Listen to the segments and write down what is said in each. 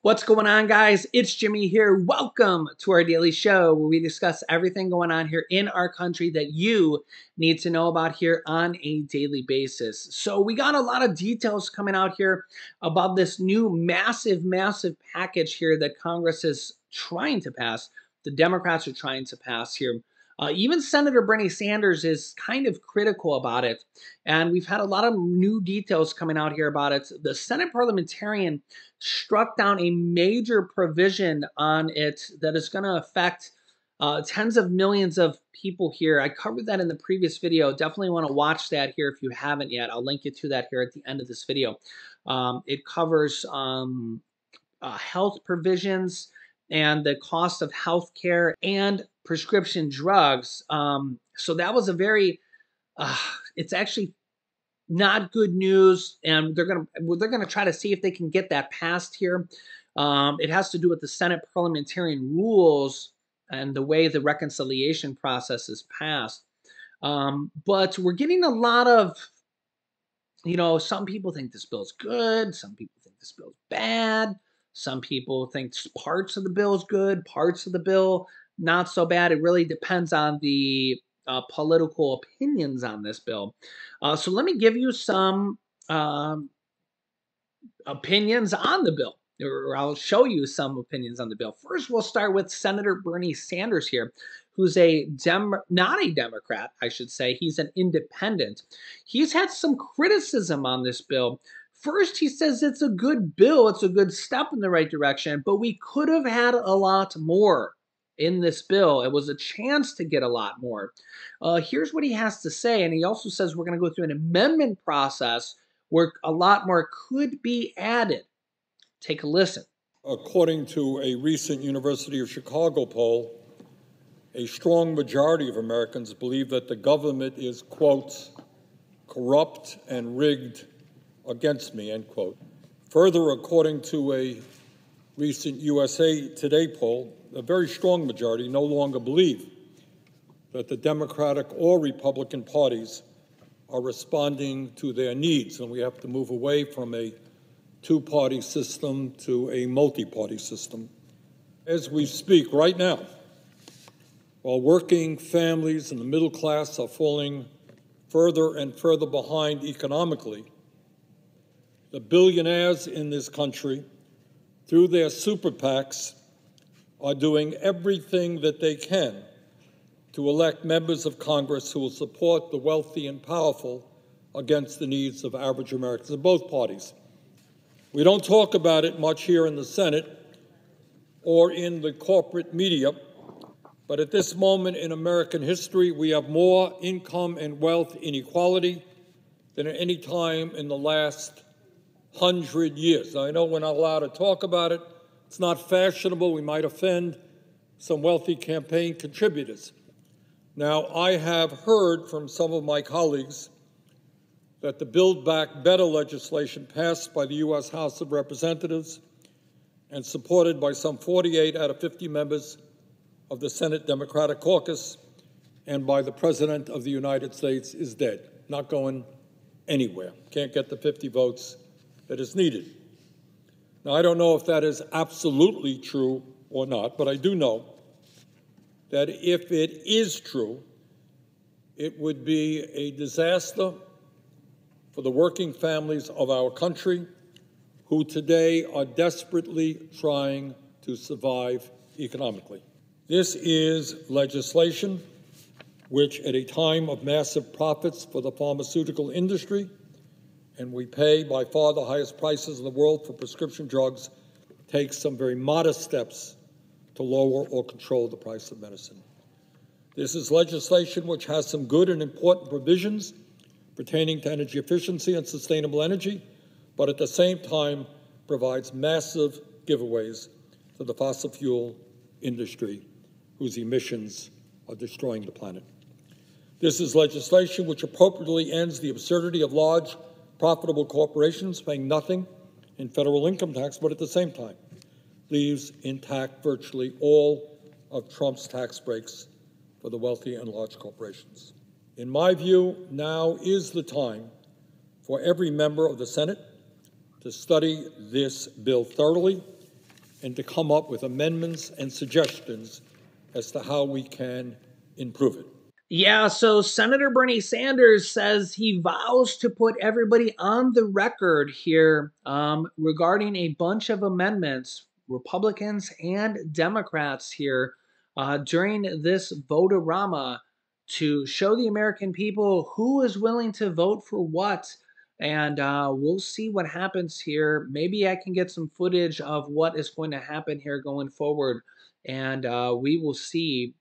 What's going on, guys? It's Jimmy here. Welcome to our daily show where we discuss everything going on here in our country that you need to know about here on a daily basis. So we got a lot of details coming out here about this new massive package here that Congress is trying to pass. The Democrats are trying to pass here. Even Senator Bernie Sanders is kind of critical about it. And we've had a lot of new details coming out here about it. The Senate parliamentarian struck down a major provision on it that is going to affect tens of millions of people here. I covered that in the previous video. Definitely want to watch that here if you haven't yet. I'll link you to that here at the end of this video. It covers health provisions and the cost of health care and prescription drugs. So that was a very, it's actually not good news, and they're gonna try to see if they can get that passed here. It has to do with the Senate parliamentarian rules and the way the reconciliation process is passed. But we're getting a lot of, some people think this bill's good, some people think this bill's bad, some people think parts of the bill is good, parts of the bill not so bad. It really depends on the political opinions on this bill. So let me give you some opinions on the bill, or I'll show you some opinions on the bill. First, we'll start with Senator Bernie Sanders here, who's not a Democrat, I should say. He's an independent. He's had some criticism on this bill. First, he says it's a good bill. It's a good step in the right direction, but we could have had a lot more in this bill. It was a chance to get a lot more. Here's what he has to say, and he also says we're going to go through an amendment process where a lot more could be added. Take a listen. According to a recent University of Chicago poll, a strong majority of Americans believe that the government is, quote, corrupt and rigged against me, end quote. Further, according to a recent USA Today poll, a very strong majority no longer believe that the Democratic or Republican parties are responding to their needs, and we have to move away from a two-party system to a multi-party system. As we speak right now, while working families and the middle class are falling further and further behind economically, the billionaires in this country, through their super PACs, are doing everything that they can to elect members of Congress who will support the wealthy and powerful against the needs of average Americans in both parties. We don't talk about it much here in the Senate or in the corporate media, but at this moment in American history, we have more income and wealth inequality than at any time in the last 100 years. Now, I know we're not allowed to talk about it. It's not fashionable. We might offend some wealthy campaign contributors. Now, I have heard from some of my colleagues that the Build Back Better legislation passed by the U.S. House of Representatives and supported by some 48 out of 50 members of the Senate Democratic Caucus and by the President of the United States is dead, not going anywhere. Can't get the 50 votes that is needed. Now, I don't know if that is absolutely true or not, but I do know that if it is true, it would be a disaster for the working families of our country who today are desperately trying to survive economically. This is legislation which, at a time of massive profits for the pharmaceutical industry, and we pay by far the highest prices in the world for prescription drugs, takes some very modest steps to lower or control the price of medicine. This is legislation which has some good and important provisions pertaining to energy efficiency and sustainable energy, but at the same time provides massive giveaways to the fossil fuel industry whose emissions are destroying the planet. This is legislation which appropriately ends the absurdity of large, profitable corporations paying nothing in federal income tax, but at the same time leaves intact virtually all of Trump's tax breaks for the wealthy and large corporations. In my view, now is the time for every member of the Senate to study this bill thoroughly and to come up with amendments and suggestions as to how we can improve it. Yeah, so Senator Bernie Sanders says he vows to put everybody on the record here regarding a bunch of amendments, Republicans and Democrats here, during this vote-a-rama to show the American people who is willing to vote for what. And we'll see what happens here. Maybe I can get some footage of what is going to happen here going forward. And we will see.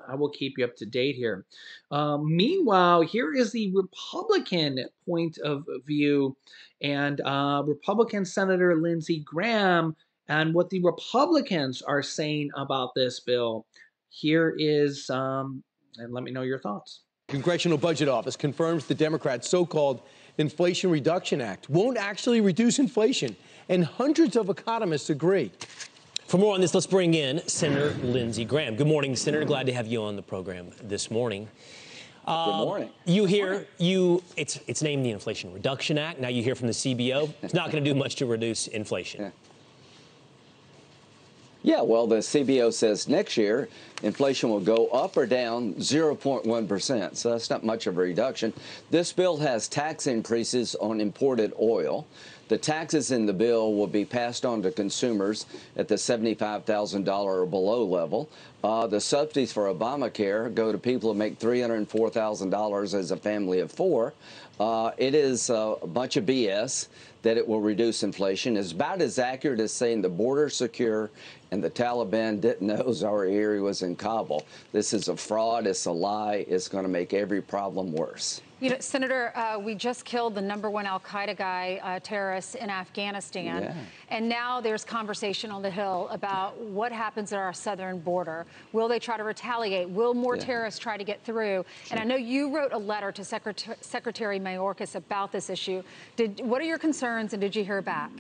I will keep you up to date here. Meanwhile, here is the Republican point of view, and Republican Senator Lindsey Graham and what the Republicans are saying about this bill. Here is, and let me know your thoughts. Congressional Budget Office confirms the Democrats' so-called Inflation Reduction Act won't actually reduce inflation, and hundreds of economists agree. For more on this, let's bring in Senator Lindsey Graham. Good morning, Senator. Glad to have you on the program this morning. Good morning. You hear it's named the Inflation Reduction Act. Now you hear from the CBO it's not going to do much to reduce inflation. Yeah, well, the CBO says next year inflation will go up or down 0.1%, so that's not much of a reduction. This bill has tax increases on imported oil. The taxes in the bill will be passed on to consumers at the $75,000 or below level. The subsidies for Obamacare go to people who make $304,000 as a family of four. It is a bunch of BS that it will reduce inflation. It's about as accurate as saying the border's secure and the Taliban didn't know Zawahiri was in Kabul. This is a fraud. It's a lie. It's going to make every problem worse. You know, Senator, we just killed the #1 al-Qaeda guy, terrorist in Afghanistan. Yeah. And now there's conversation on the Hill about what happens at our southern border. Will they try to retaliate? Will more terrorists try to get through? Sure. And I know you wrote a letter to Secretary Mayorkas about this issue. What are your concerns, and did you hear back?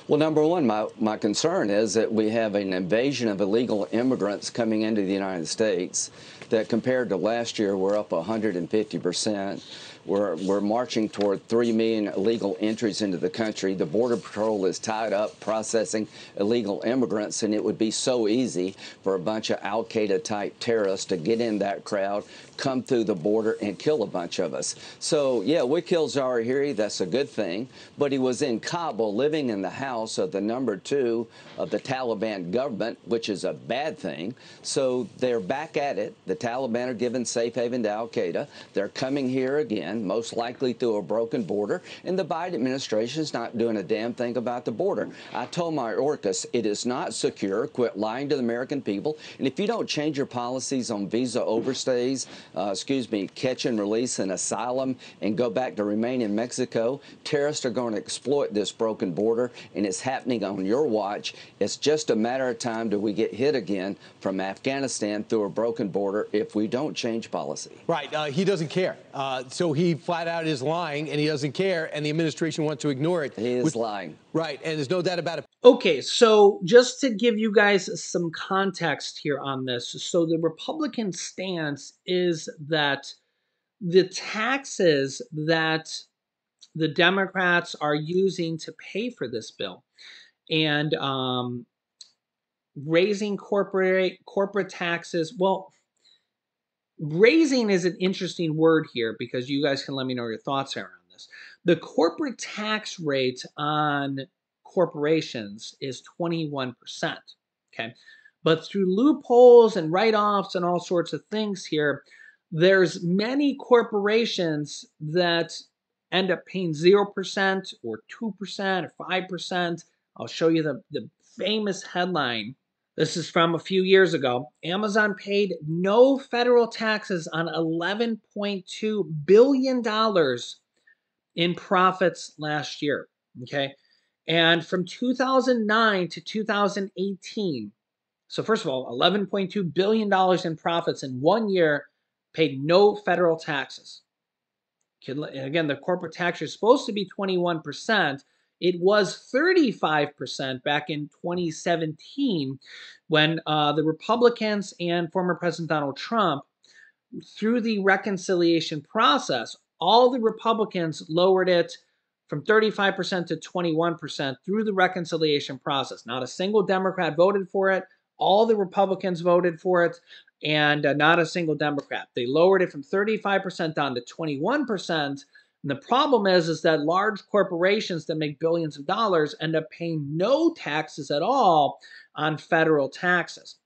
Well, #1, my concern is that we have an invasion of illegal immigrants coming into the United States that compared to last year, we're up 150%. We're marching toward 3 million illegal entries into the country. The Border Patrol is tied up processing illegal immigrants, and it would be so easy for a bunch of al-Qaeda-type terrorists to get in that crowd, come through the border, and kill a bunch of us. So, yeah, we killed Zawahiri. That's a good thing. But he was in Kabul living in the house of the #2 of the Taliban government, which is a bad thing. So they're back at it. The Taliban are giving safe haven to al-Qaeda. They're coming here again, most likely through a broken border. And the Biden administration is not doing a damn thing about the border. I told Mayorkas it is not secure. Quit lying to the American people. And if you don't change your policies on visa overstays, catch and release and asylum, and go back to remain in Mexico, terrorists are going to exploit this broken border, and it's happening on your watch. It's just a matter of time till we get hit again from Afghanistan through a broken border if we don't change policy. Right. He doesn't care. So he flat out is lying, and he doesn't care, and the administration wants to ignore it. He is lying. Right, and there's no doubt about it. Okay, so just to give you guys some context here on this, so the Republican stance is that the taxes that the Democrats are using to pay for this bill and raising corporate taxes, well, raising is an interesting word here because you guys can let me know your thoughts around this. The corporate tax rate on corporations is 21%, okay? But through loopholes and write-offs and all sorts of things here, there's many corporations that end up paying 0% or 2% or 5%. I'll show you the famous headline. This is from a few years ago. Amazon paid no federal taxes on $11.2 billion in profits last year, okay? And from 2009 to 2018, so first of all, $11.2 billion in profits in 1 year, paid no federal taxes. Again, the corporate tax rate is supposed to be 21%. It was 35% back in 2017 when the Republicans and former President Donald Trump, through the reconciliation process, all the Republicans lowered it from 35% to 21% through the reconciliation process. Not a single Democrat voted for it. All the Republicans voted for it, and not a single Democrat. They lowered it from 35% down to 21%. And the problem is that large corporations that make billions of dollars end up paying no taxes at all on federal taxes.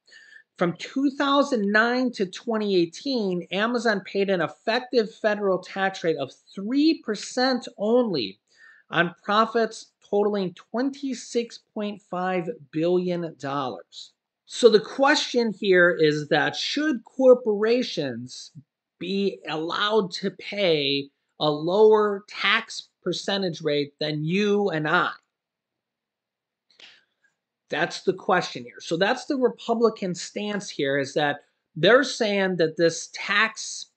From 2009 to 2018, Amazon paid an effective federal tax rate of 3% only on profits totaling $26.5 billion. So the question here is that should corporations be allowed to pay a lower tax percentage rate than you and I? That's the question here. So that's the Republican stance here, is that they're saying that this tax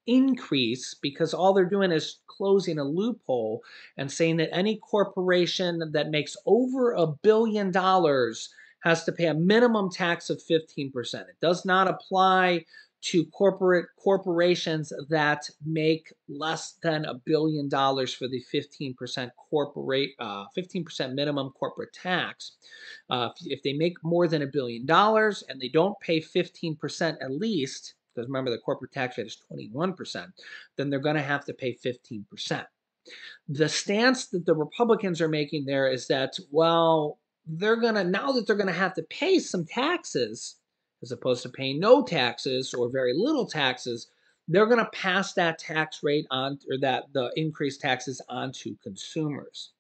increase, because all they're doing is closing a loophole and saying that any corporation that makes over $1 billion has to pay a minimum tax of 15%. It does not apply to corporations that make less than $1 billion for the 15% 15% minimum corporate tax. If they make more than $1 billion and they don't pay 15% at least, because remember the corporate tax rate is 21%, then they're going to have to pay 15%. The stance that the Republicans are making there is that, well, now that they're going to have to pay some taxes, as opposed to paying no taxes or very little taxes, they're going to pass that tax rate on, or the increased taxes onto consumers.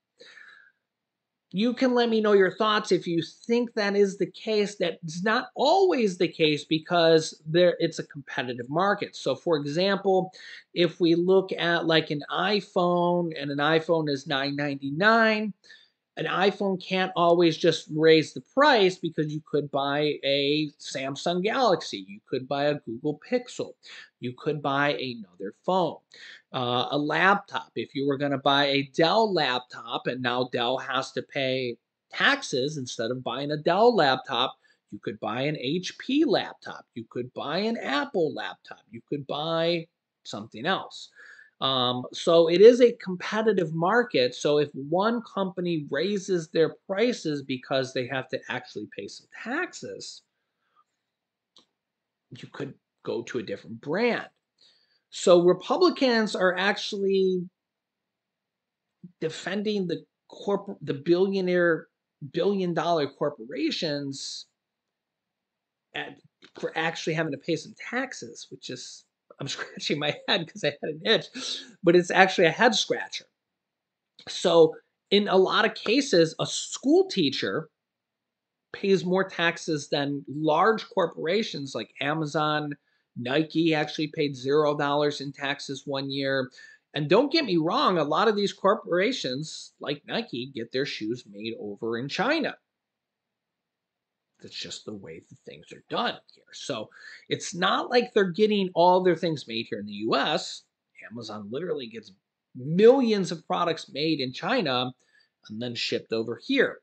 You can let me know your thoughts if you think that is the case. That's not always the case, because it's a competitive market. So for example, if we look at like an iPhone, and an iPhone is $999, an iPhone can't always just raise the price, because you could buy a Samsung Galaxy, you could buy a Google Pixel, you could buy another phone, a laptop. If you were going to buy a Dell laptop and now Dell has to pay taxes, instead of buying a Dell laptop, you could buy an HP laptop, you could buy an Apple laptop, you could buy something else. So it is a competitive market. So if one company raises their prices because they have to actually pay some taxes, you could go to a different brand. So Republicans are actually defending the billion-dollar corporations for actually having to pay some taxes, which is, I'm scratching my head because I had an itch, but it's actually a head scratcher. So in a lot of cases, a school teacher pays more taxes than large corporations like Amazon. Nike actually paid $0 in taxes one year. And don't get me wrong, a lot of these corporations like Nike get their shoes made over in China. That's just the way the things are done here. So it's not like they're getting all their things made here in the US. Amazon literally gets millions of products made in China and then shipped over here.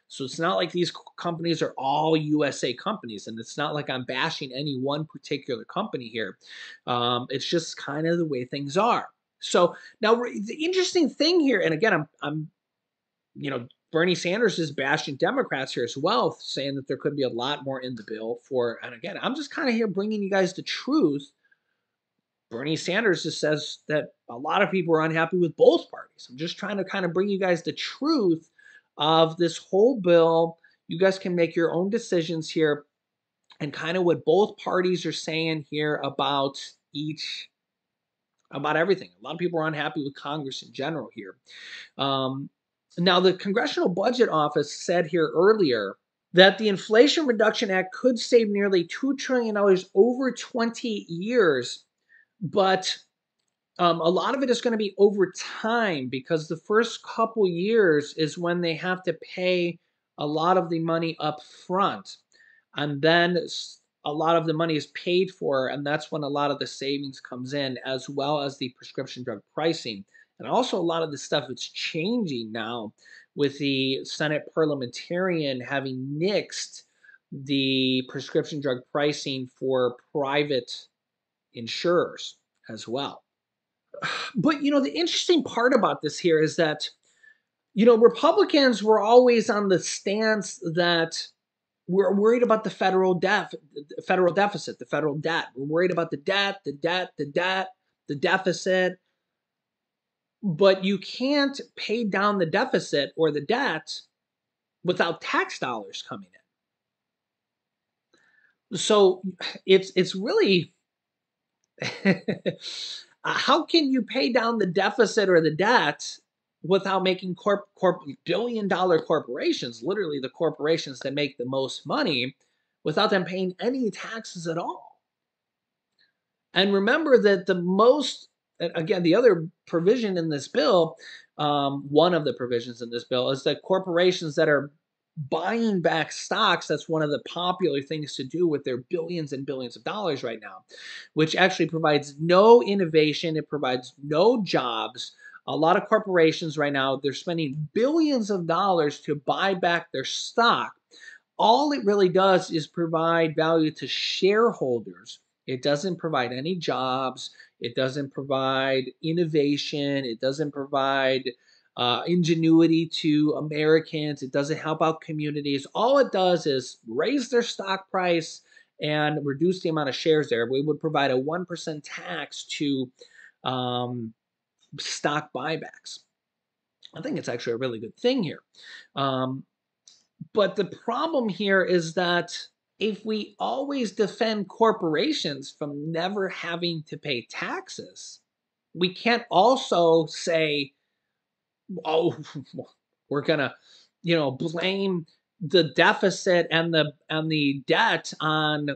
So it's not like these companies are all USA companies, and it's not like I'm bashing any one particular company here. It's just kind of the way things are. So now the interesting thing here, and again, I'm Bernie Sanders is bashing Democrats here as well, saying that there could be a lot more in the bill for, and again, I'm just kind of here bringing you guys the truth. Bernie Sanders just says that a lot of people are unhappy with both parties. I'm just trying to kind of bring you guys the truth of this whole bill. You guys can make your own decisions here, and kind of what both parties are saying here about everything. A lot of people are unhappy with Congress in general here. Now, the Congressional Budget Office said here earlier that the Inflation Reduction Act could save nearly $2 trillion over 20 years, but a lot of it is going to be over time, because the first couple years is when they have to pay a lot of the money up front, and then a lot of the money is paid for, and that's when a lot of the savings comes in, as well as the prescription drug pricing. And also a lot of the stuff that's changing now with the Senate parliamentarian having nixed the prescription drug pricing for private insurers as well. But, the interesting part about this here is that, Republicans were always on the stance that we're worried about the federal deficit, the federal debt. We're worried about the debt, the deficit. But you can't pay down the deficit or the debt without tax dollars coming in. So it's really how can you pay down the deficit or the debt without making billion-dollar corporations, literally the corporations that make the most money, without them paying any taxes at all? And remember that again, the other provision in this bill, one of the provisions in this bill, is that corporations that are buying back stocks, that's one of the popular things to do with their billions and billions of dollars right now, which actually provides no innovation, it provides no jobs. A lot of corporations right now, they're spending billions of dollars to buy back their stock. All it really does is provide value to shareholders. It doesn't provide any jobs. It doesn't provide innovation. It doesn't provide ingenuity to Americans. It doesn't help out communities. All it does is raise their stock price and reduce the amount of shares there. We would provide a 1% tax to stock buybacks. I think it's actually a really good thing here. But the problem here is that if we always defend corporations from never having to pay taxes, we can't also say, oh, we're gonna, blame the deficit and the debt on,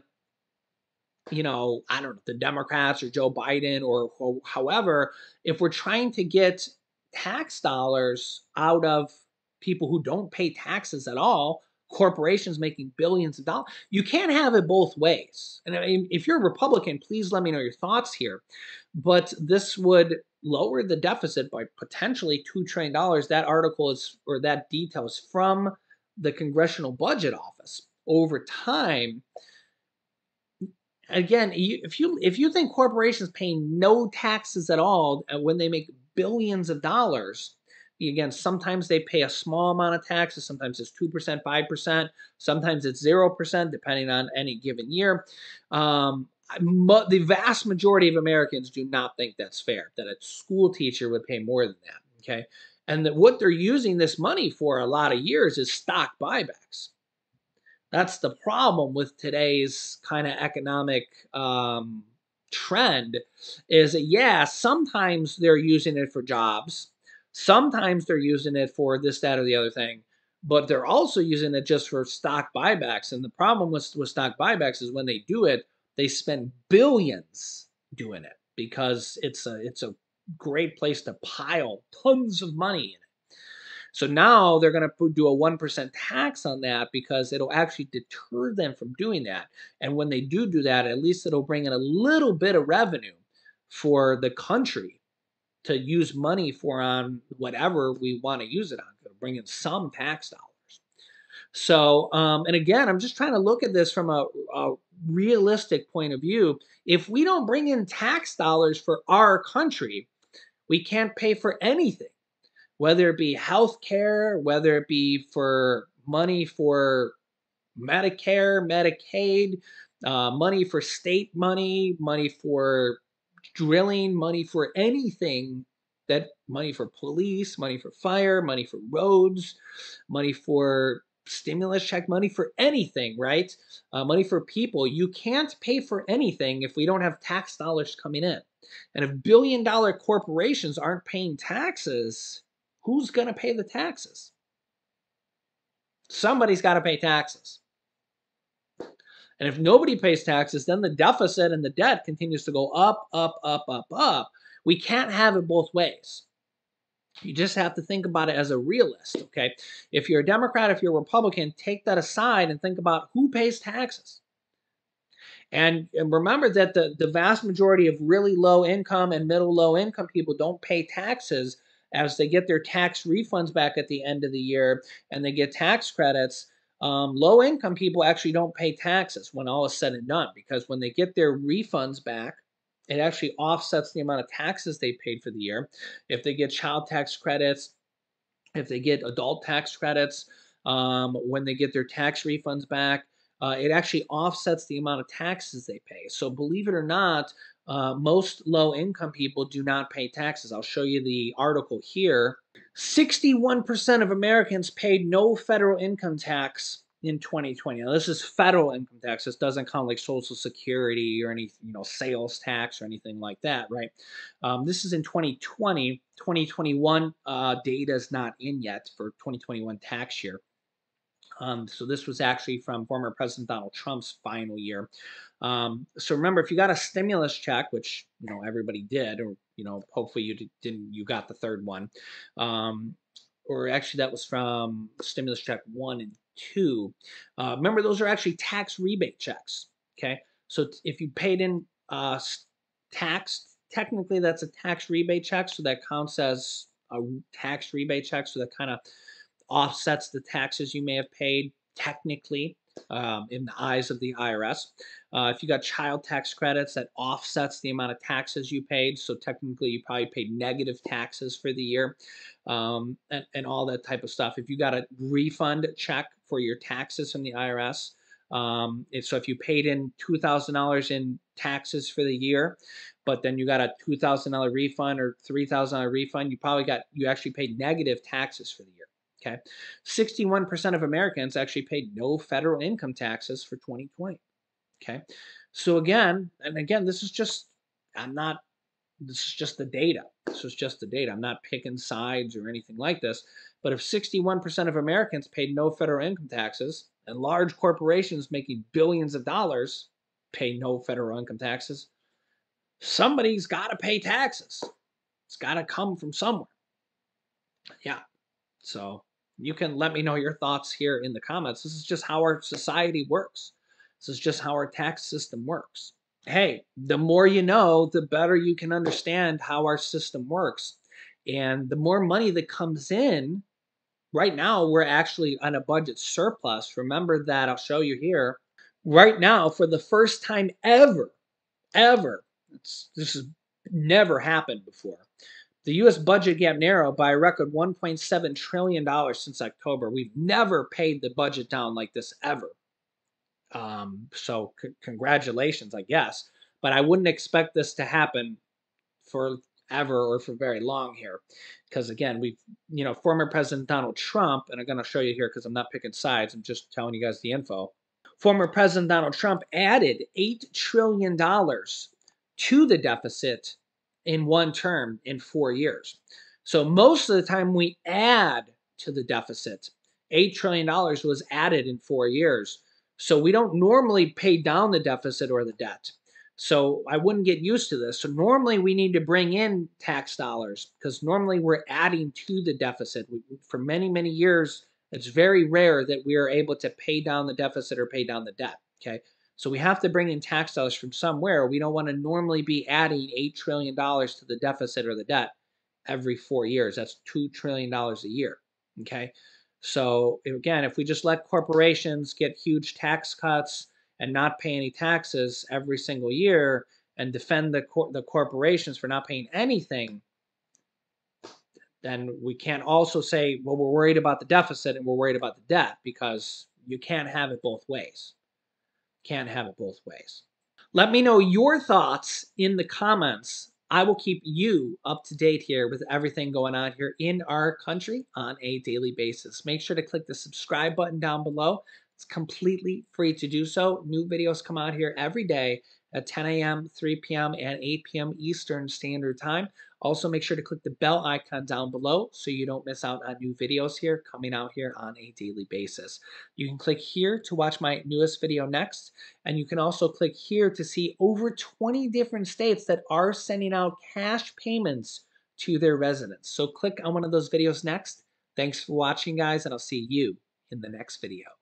I don't know, the Democrats or Joe Biden or however, if we're trying to get tax dollars out of people who don't pay taxes at all, corporations making billions of dollars, you can't have it both ways. And I mean, if you're a Republican, please let me know your thoughts here. But this would lower the deficit by potentially $2 trillion. That article is, or that detail is from the Congressional Budget Office. Over time, again, if you think corporations paying no taxes at all when they make billions of dollars, again, sometimes they pay a small amount of taxes, sometimes it's 2%, 5%, sometimes it's 0%, depending on any given year. The vast majority of Americans do not think that's fair, that a school teacher would pay more than that, okay? And that what they're using this money for a lot of years is stock buybacks. That's the problem with today's kind of economic trend is that, yeah, sometimes they're using it for jobs. Sometimes they're using it for this, that, or the other thing. But they're also using it just for stock buybacks. And the problem with stock buybacks is when they do it, they spend billions doing it because it's a great place to pile tons of money in it. So now they're going to do a 1% tax on that because it'll actually deter them from doing that. And when they do that, at least it'll bring in a little bit of revenue for the country to use money for on whatever we want to use it on. It'll bring in some tax dollars. So, and again, I'm just trying to look at this from a realistic point of view. If we don't bring in tax dollars for our country, we can't pay for anything. Whether it be health care, whether it be for money for Medicare, Medicaid, money for state money, money for drilling, money for anything, money for police, money for fire, money for roads, money for stimulus check, money for anything, right? Money for people. You can't pay for anything if we don't have tax dollars coming in. And if billion-dollar corporations aren't paying taxes, who's going to pay the taxes? Somebody's got to pay taxes. And if nobody pays taxes, then the deficit and the debt continues to go up, up, up, up, up. We can't have it both ways. You just have to think about it as a realist, okay? If you're a Democrat, if you're a Republican, take that aside and think about who pays taxes. And remember that the vast majority of really low income and middle low income people don't pay taxes as they get their tax refunds back at the end of the year and they get tax credits. Low income people actually don't pay taxes when all is said and done because when they get their refunds back, it actually offsets the amount of taxes they paid for the year. If they get child tax credits, if they get adult tax credits, when they get their tax refunds back, it actually offsets the amount of taxes they pay. So believe it or not, most low income people do not pay taxes. I'll show you the article here. 61% of Americans paid no federal income tax in 2020. Now, this is federal income tax. This doesn't count like Social Security or any, sales tax or anything like that, right? This is in 2020. 2021 data is not in yet for 2021 tax year. So this was actually from former President Donald Trump's final year. So remember, if you got a stimulus check, which everybody did, or hopefully you didn't, you got the third one, or actually that was from stimulus check 1 and 2. Remember, those are actually tax rebate checks. Okay, so if you paid in tax, technically that's a tax rebate check, so that counts as a tax rebate check. So that kind of offsets the taxes you may have paid technically in the eyes of the IRS. If you got child tax credits, that offsets the amount of taxes you paid. So technically, you probably paid negative taxes for the year, and all that type of stuff. If you got a refund check for your taxes from the IRS, so if you paid in $2,000 in taxes for the year, but then you got a $2,000 refund or $3,000 refund, you actually paid negative taxes for the year. Okay, 61% of Americans actually paid no federal income taxes for 2020. Okay, so again, this is just the data. This is just the data. I'm not picking sides or anything like this. But if 61% of Americans paid no federal income taxes, and large corporations making billions of dollars pay no federal income taxes, somebody's got to pay taxes. It's got to come from somewhere. Yeah. So you can let me know your thoughts here in the comments. This is just how our society works. This is just how our tax system works. Hey, the more you know, the better you can understand how our system works. And the more money that comes in, right now we're actually on a budget surplus. Remember that, I'll show you here. Right now, for the first time ever, this has never happened before. The U.S. budget gap narrowed by a record $1.7 trillion since October. We've never paid the budget down like this ever. So congratulations, I guess. But I wouldn't expect this to happen forever or for very long here. Because again, former President Donald Trump, and I'm going to show you here because I'm not picking sides, I'm just telling you guys the info. Former President Donald Trump added $8 trillion to the deficit in one term in 4 years. So most of the time we add to the deficit. $8 trillion was added in 4 years. So we don't normally pay down the deficit or the debt. So I wouldn't get used to this. So normally we need to bring in tax dollars because normally we're adding to the deficit. For many, many years, it's very rare that we are able to pay down the deficit or pay down the debt. Okay. So we have to bring in tax dollars from somewhere. We don't want to normally be adding $8 trillion to the deficit or the debt every 4 years. That's $2 trillion a year. Okay. So again, if we just let corporations get huge tax cuts and not pay any taxes every single year and defend the corporations for not paying anything, then we can't also say, well, we're worried about the deficit and we're worried about the debt, because you can't have it both ways. Can't have it both ways. Let me know your thoughts in the comments. I will keep you up to date here with everything going on here in our country on a daily basis. Make sure to click the subscribe button down below. It's completely free to do so. New videos come out here every day at 10 a.m., 3 p.m., and 8 p.m. Eastern Standard Time. Also, make sure to click the bell icon down below so you don't miss out on new videos here coming out here on a daily basis. You can click here to watch my newest video next, and you can also click here to see over 20 different states that are sending out cash payments to their residents. So click on one of those videos next. Thanks for watching, guys, and I'll see you in the next video.